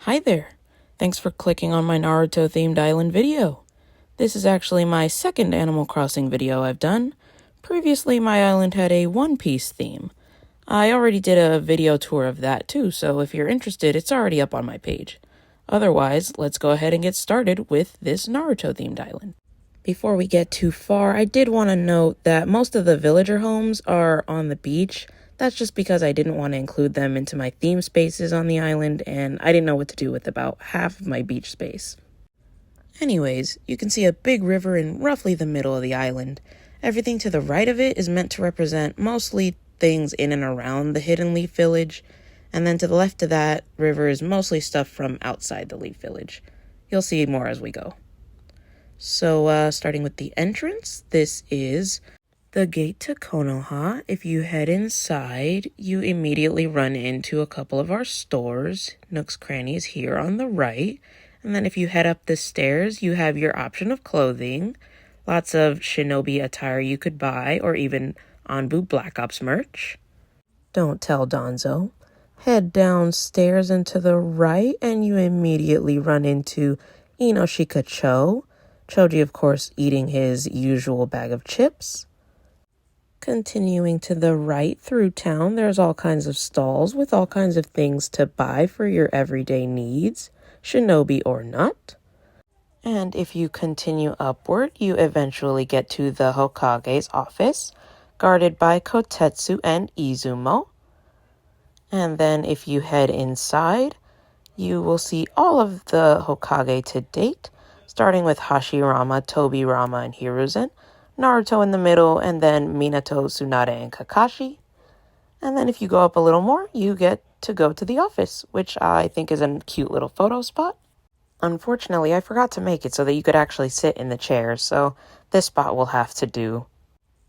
Hi there. Thanks for clicking on my Naruto-themed island video. This is actually my second Animal Crossing video I've done. Previously, my island had a One Piece theme. I already did a video tour of that too, so if you're interested, it's already up on my page. Otherwise, let's go ahead and get started with this Naruto-themed island. Before we get too far, I did want to note that most of the villager homes are on the beach. That's just because I didn't want to include them into my theme spaces on the island, and I didn't know what to do with about half of my beach space. Anyways, you can see a big river in roughly the middle of the island. Everything to the right of it is meant to represent mostly things in and around the Hidden Leaf Village, and then to the left of that river is mostly stuff from outside the Leaf Village. You'll see more as we go. So, starting with the entrance, this is the gate to Konoha. If you head inside, you immediately run into a couple of our stores. Nook's Cranny is here on the right. And then if you head up the stairs, you have your option of clothing. Lots of shinobi attire you could buy, or even Anbu Black Ops merch. Don't tell Donzo. Head downstairs and to the right, and you immediately run into Inoshika Cho. Choji, of course, eating his usual bag of chips. Continuing to the right through town, there's all kinds of stalls with all kinds of things to buy for your everyday needs, shinobi or not. And if you continue upward, you eventually get to the Hokage's office, guarded by Kotetsu and Izumo. And then if you head inside, you will see all of the Hokage to date, starting with Hashirama, Tobirama, and Hiruzen, Naruto in the middle, and then Minato, Tsunade, and Kakashi. And then if you go up a little more, you get to go to the office, which I think is a cute little photo spot. Unfortunately, I forgot to make it so that you could actually sit in the chairs, so this spot will have to do.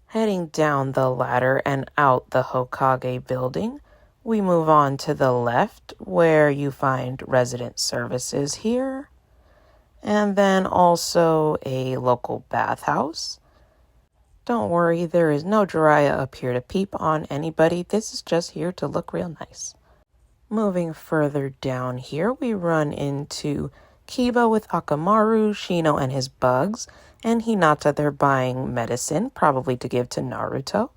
Heading down the ladder and out the Hokage building, we move on to the left, where you find resident services here, and then also a local bathhouse. Don't worry, there is no Jiraiya up here to peep on anybody. This is just here to look real nice. Moving further down here, we run into Kiba with Akamaru, Shino and his bugs, and Hinata. They're buying medicine, probably to give to Naruto.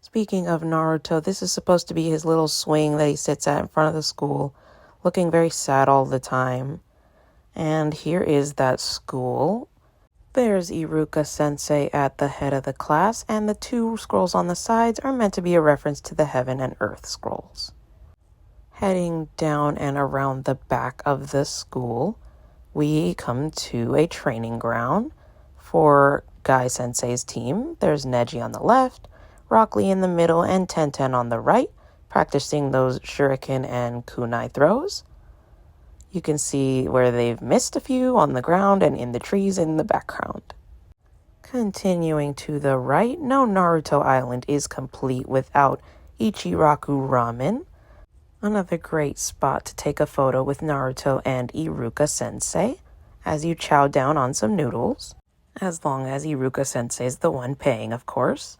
Speaking of Naruto, this is supposed to be his little swing that he sits at in front of the school, looking very sad all the time. And here is that school. There's Iruka-sensei at the head of the class, and the two scrolls on the sides are meant to be a reference to the Heaven and Earth scrolls. Heading down and around the back of the school, we come to a training ground for Guy-sensei's team. There's Neji on the left, Rock Lee in the middle, and Tenten on the right, practicing those shuriken and kunai throws. You can see where they've missed a few on the ground and in the trees in the background. Continuing to the right, no Naruto Island is complete without Ichiraku Ramen. Another great spot to take a photo with Naruto and Iruka-sensei as you chow down on some noodles. As long as Iruka-sensei is the one paying, of course.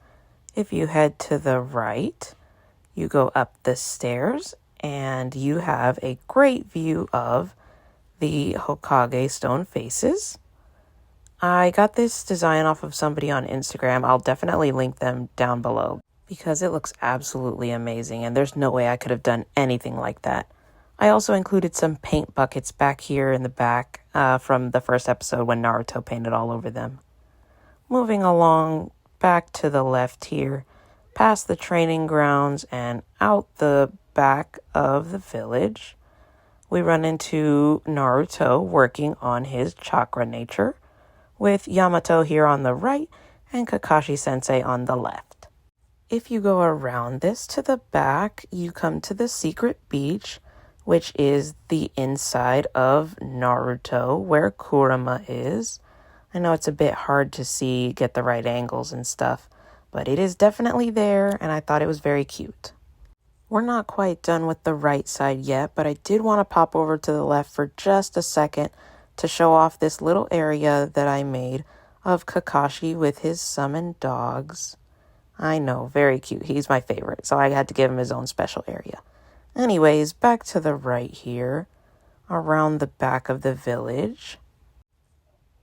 If you head to the right, you go up the stairs and you have a great view of the Hokage stone faces. I got this design off of somebody on Instagram. I'll definitely link them down below because it looks absolutely amazing and there's no way I could have done anything like that. I also included some paint buckets back here in the back from the first episode when Naruto painted all over them. Moving along back to the left here, past the training grounds and out the back of the village, we run into Naruto working on his chakra nature, with Yamato here on the right and Kakashi-sensei on the left. If you go around this to the back, you come to the secret beach, which is the inside of Naruto, where Kurama is. I know it's a bit hard to see, get the right angles and stuff, but it is definitely there, and I thought it was very cute. We're not quite done with the right side yet, but I did want to pop over to the left for just a second to show off this little area that I made of Kakashi with his summoned dogs. I know, very cute. He's my favorite, so I had to give him his own special area. Anyways, back to the right here. Around the back of the village,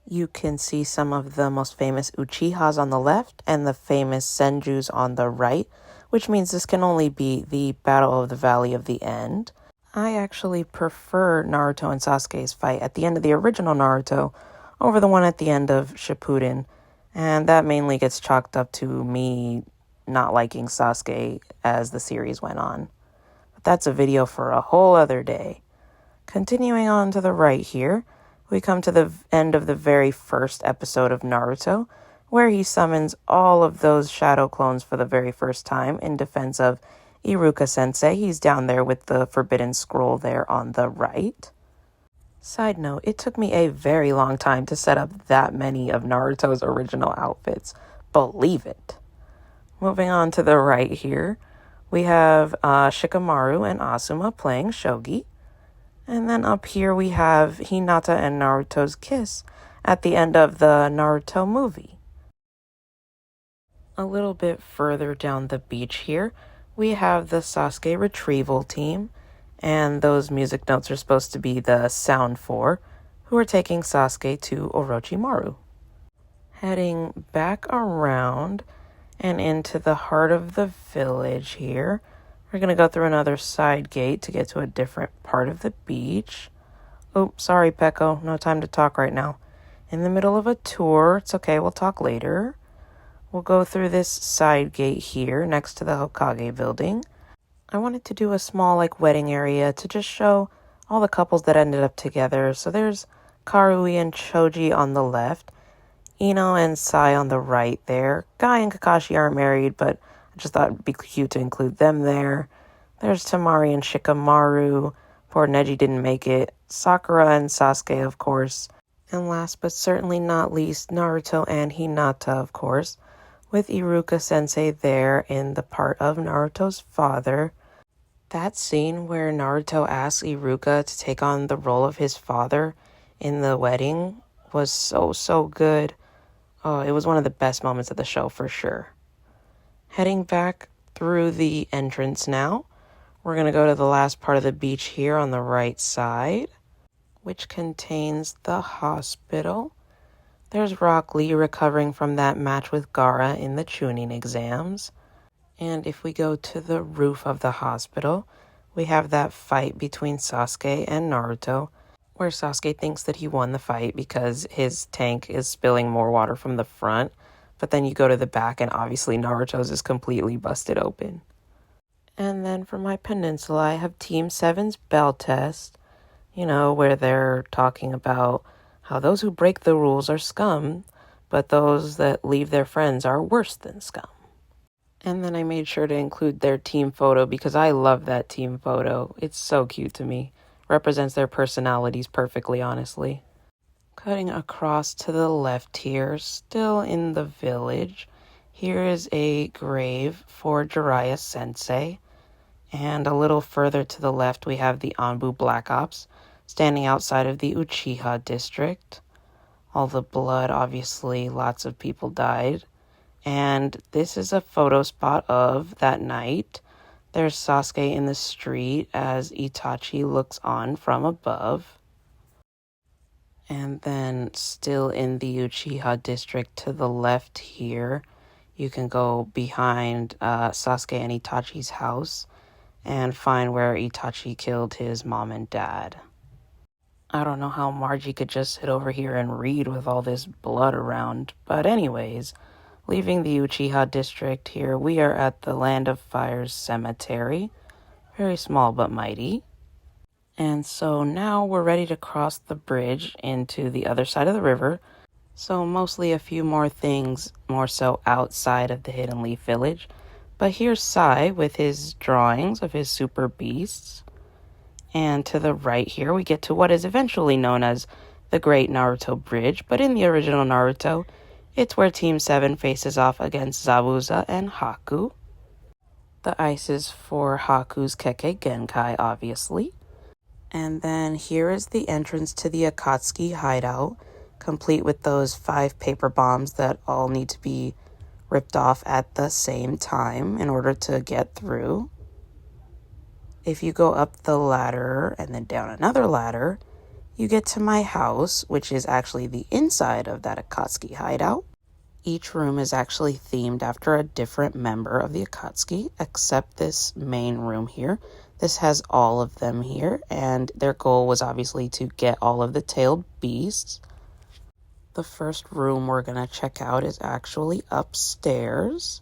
you can see some of the most famous Uchihas on the left and the famous Senjus on the right, which means this can only be the Battle of the Valley of the End. I actually prefer Naruto and Sasuke's fight at the end of the original Naruto over the one at the end of Shippuden, and that mainly gets chalked up to me not liking Sasuke as the series went on. But that's a video for a whole other day. Continuing on to the right here, we come to the end of the very first episode of Naruto, where he summons all of those shadow clones for the very first time in defense of Iruka-sensei. He's down there with the forbidden scroll there on the right. Side note, it took me a very long time to set up that many of Naruto's original outfits. Believe it. Moving on to the right here, we have Shikamaru and Asuma playing shogi. And then up here we have Hinata and Naruto's kiss at the end of the Naruto movie. A little bit further down the beach here, we have the Sasuke retrieval team, and those music notes are supposed to be the sound for, who are taking Sasuke to Orochimaru. Heading back around and into the heart of the village here, we're going to go through another side gate to get to a different part of the beach. Oh, sorry, Peko. No time to talk right now. In the middle of a tour. It's okay, we'll talk later. We'll go through this side gate here next to the Hokage building. I wanted to do a small wedding area to just show all the couples that ended up together. So there's Karui and Choji on the left, Ino and Sai on the right there. Guy and Kakashi aren't married, but I just thought it'd be cute to include them there. There's Temari and Shikamaru. Poor Neji didn't make it. Sakura and Sasuke, of course. And last but certainly not least, Naruto and Hinata, of course, with Iruka-sensei there in the part of Naruto's father. That scene where Naruto asks Iruka to take on the role of his father in the wedding was so good. Oh, it was one of the best moments of the show for sure. Heading back through the entrance now, we're going to go to the last part of the beach here on the right side, which contains the hospital. There's Rock Lee recovering from that match with Gaara in the Chunin exams. And if we go to the roof of the hospital, we have that fight between Sasuke and Naruto, where Sasuke thinks that he won the fight because his tank is spilling more water from the front. But then you go to the back and obviously Naruto's is completely busted open. And then for my peninsula, I have Team 7's bell test, where they're talking about how those who break the rules are scum, but those that leave their friends are worse than scum. And then I made sure to include their team photo because I love that team photo. It's so cute to me. Represents their personalities perfectly, honestly. Cutting across to the left here, still in the village, here is a grave for Jiraiya Sensei. And a little further to the left, we have the Anbu Black Ops standing outside of the Uchiha district. All the blood, obviously, lots of people died. And this is a photo spot of that night. There's Sasuke in the street as Itachi looks on from above. And then still in the Uchiha district to the left here, you can go behind Sasuke and Itachi's house and find where Itachi killed his mom and dad. I don't know how Margie could just sit over here and read with all this blood around. But anyways, leaving the Uchiha district here, we are at the Land of Fire's cemetery. Very small but mighty. And so now we're ready to cross the bridge into the other side of the river. So mostly a few more things, more so outside of the Hidden Leaf Village. But here's Sai with his drawings of his super beasts. And to the right here, we get to what is eventually known as the Great Naruto Bridge. But in the original Naruto, it's where Team 7 faces off against Zabuza and Haku. The ice is for Haku's Kekkei Genkai, obviously. And then here is the entrance to the Akatsuki hideout, complete with those 5 paper bombs that all need to be ripped off at the same time in order to get through. if you go up the ladder and then down another ladder, you get to my house, which is actually the inside of that Akatsuki hideout. Each room is actually themed after a different member of the Akatsuki, except this main room here. This has all of them here, and their goal was obviously to get all of the tailed beasts. The first room we're going to check out is actually upstairs,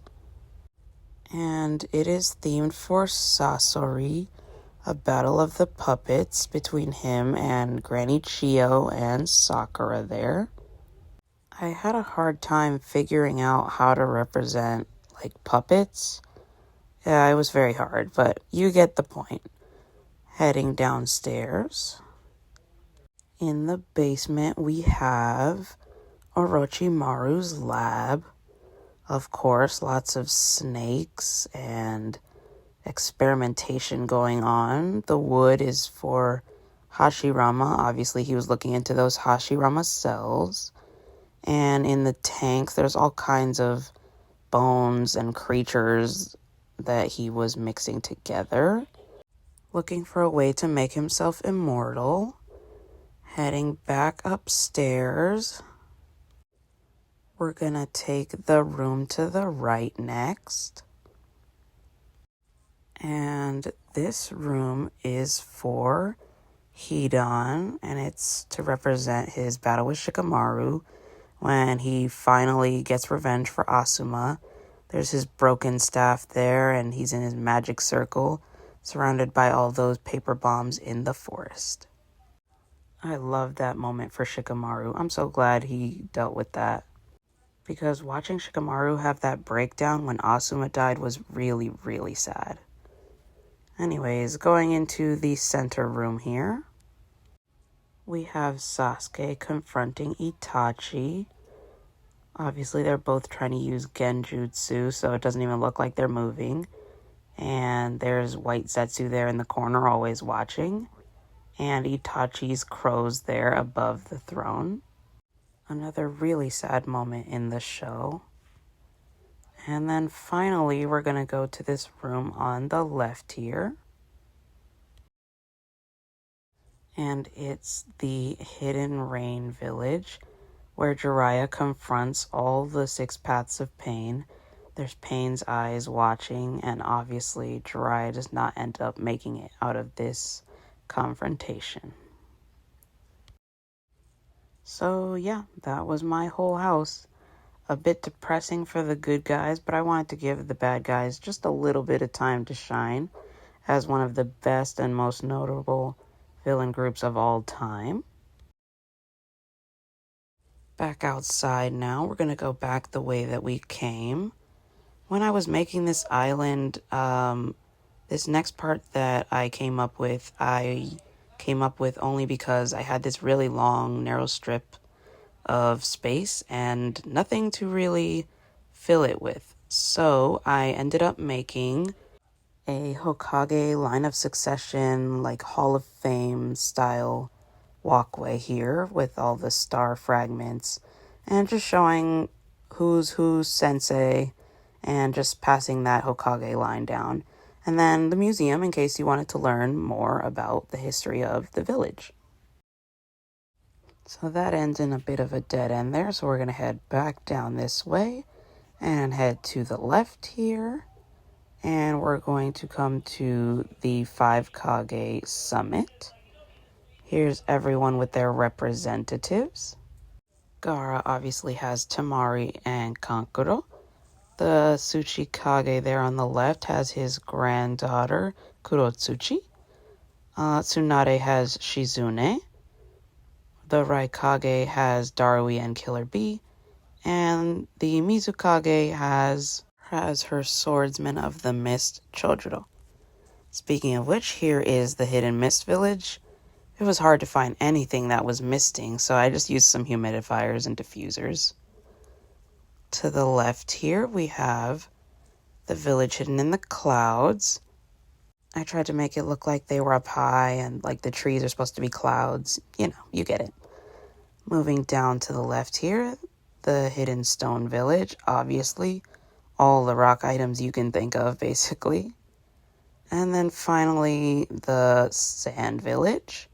and it is themed for Sasori, a battle of the puppets between him and Granny Chio and Sakura there. I had a hard time figuring out how to represent, puppets. Yeah, it was very hard, but you get the point. Heading downstairs. In the basement, we have Orochimaru's lab. Of course, lots of snakes and experimentation going on. The wood is for Hashirama. Obviously, he was looking into those Hashirama cells. And in the tank, there's all kinds of bones and creatures that he was mixing together. Looking for a way to make himself immortal. Heading back upstairs. We're gonna take the room to the right next. And this room is for Hidan, and it's to represent his battle with Shikamaru when he finally gets revenge for Asuma. There's his broken staff there, and he's in his magic circle, surrounded by all those paper bombs in the forest. I love that moment for Shikamaru. I'm so glad he dealt with that, because watching Shikamaru have that breakdown when Asuma died was really, really sad. Anyways, going into the center room here, we have Sasuke confronting Itachi. Obviously, they're both trying to use Genjutsu, so it doesn't even look like they're moving. And there's White Zetsu there in the corner, always watching. And Itachi's crows there above the throne. Another really sad moment in the show. And then finally, we're going to go to this room on the left here. And it's the Hidden Rain Village, where Jiraiya confronts all the 6 paths of pain. There's Pain's eyes watching, and obviously Jiraiya does not end up making it out of this confrontation. So yeah, that was my whole house. A bit depressing for the good guys, but I wanted to give the bad guys just a little bit of time to shine as one of the best and most notable villain groups of all time. Back outside now, we're going to go back the way that we came. When I was making this island, this next part that I came up with only because I had this really long, narrow strip of space and nothing to really fill it with. So I ended up making a Hokage line of succession, Hall of Fame style walkway here with all the star fragments and just showing who's sensei and just passing that Hokage line down. And then the museum in case you wanted to learn more about the history of the village. So that ends in a bit of a dead end there, so we're going to head back down this way and head to the left here. And we're going to come to the 5 Kage Summit. Here's everyone with their representatives. Gaara obviously has Temari and Kankuro. The Tsuchikage there on the left has his granddaughter, Kurotsuchi. Tsunade has Shizune. The Raikage has Darui and Killer Bee. And the Mizukage has her swordsman of the mist, Chojuro. Speaking of which, here is the Hidden Mist Village. It was hard to find anything that was misting, so I just used some humidifiers and diffusers. To the left here, we have the village hidden in the clouds. I tried to make it look like they were up high and the trees are supposed to be clouds. You know, you get it. Moving down to the left here, the Hidden Stone Village, obviously. All the rock items you can think of, basically. And then finally, the Sand Village.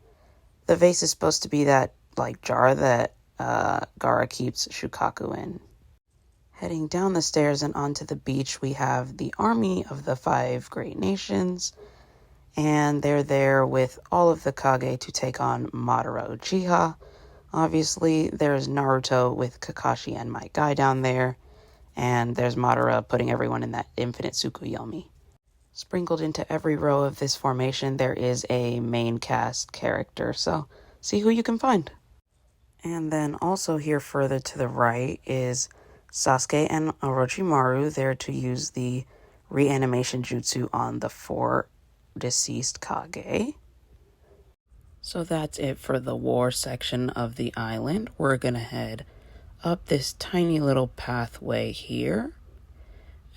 The vase is supposed to be that, like, jar that Gaara keeps Shukaku in. Heading down the stairs and onto the beach, we have the army of the 5 great nations. And they're there with all of the Kage to take on Madara Uchiha. Obviously, there's Naruto with Kakashi and my guy down there. And there's Madara putting everyone in that infinite Tsukuyomi. Sprinkled into every row of this formation, there is a main cast character, so see who you can find. And then also here further to the right is Sasuke and Orochimaru there to use the reanimation jutsu on the 4 deceased Kage. So that's it for the war section of the island. We're gonna head up this tiny little pathway here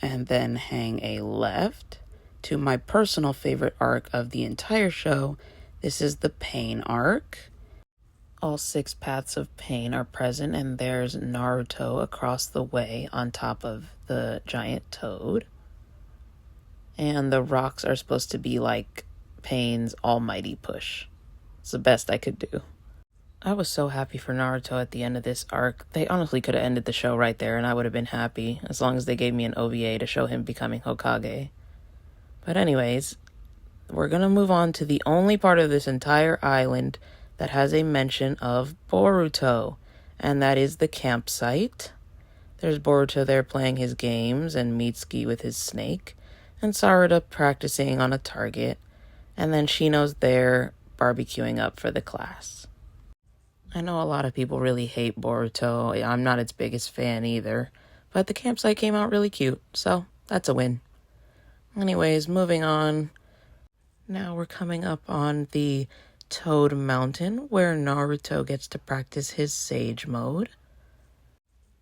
and then hang a left to my personal favorite arc of the entire show. This is the Pain arc. All 6 paths of pain are present, and there's Naruto across the way on top of the giant toad. And the rocks are supposed to be like Pain's almighty push. It's the best I could do. I was so happy for Naruto at the end of this arc. They honestly could have ended the show right there and I would have been happy, as long as they gave me an OVA to show him becoming Hokage. But anyways, we're gonna move on to the only part of this entire island that has a mention of Boruto, and that is the campsite. There's Boruto there playing his games, and Mitsuki with his snake, and Sarada practicing on a target, and then Shino's there barbecuing up for the class. I know a lot of people really hate Boruto. I'm not its biggest fan either, but the campsite came out really cute, so that's a win. Anyways, moving on. Now we're coming up on the Toad Mountain, where Naruto gets to practice his Sage Mode.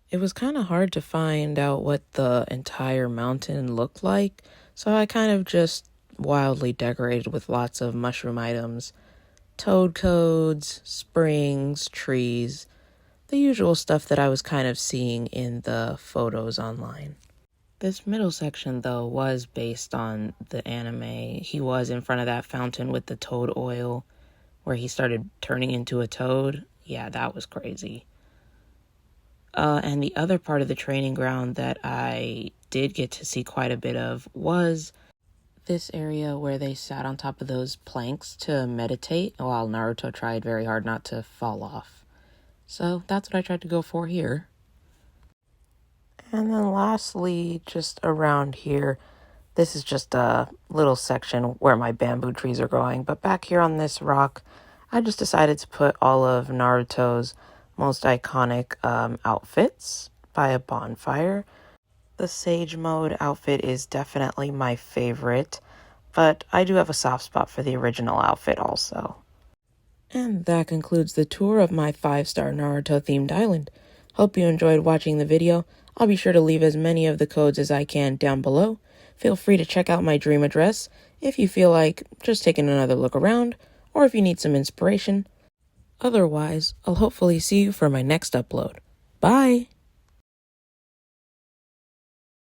It was kind of hard to find out what the entire mountain looked like, so I kind of just wildly decorated with lots of mushroom items. Toad codes, springs, trees, the usual stuff that I was kind of seeing in the photos online. This middle section, though, was based on the anime. He was in front of that fountain with the toad oil, where he started turning into a toad. Yeah, that was crazy. And the other part of the training ground that I did get to see quite a bit of was this area where they sat on top of those planks to meditate while Naruto tried very hard not to fall off. So that's what I tried to go for here. And then lastly, just around here, this is just a little section where my bamboo trees are growing. But back here on this rock, I just decided to put all of Naruto's most iconic outfits by a bonfire. The Sage Mode outfit is definitely my favorite, but I do have a soft spot for the original outfit also. And that concludes the tour of my 5-star Naruto-themed island. Hope you enjoyed watching the video. I'll be sure to leave as many of the codes as I can down below. Feel free to check out my dream address if you feel like just taking another look around, or if you need some inspiration. Otherwise, I'll hopefully see you for my next upload. Bye!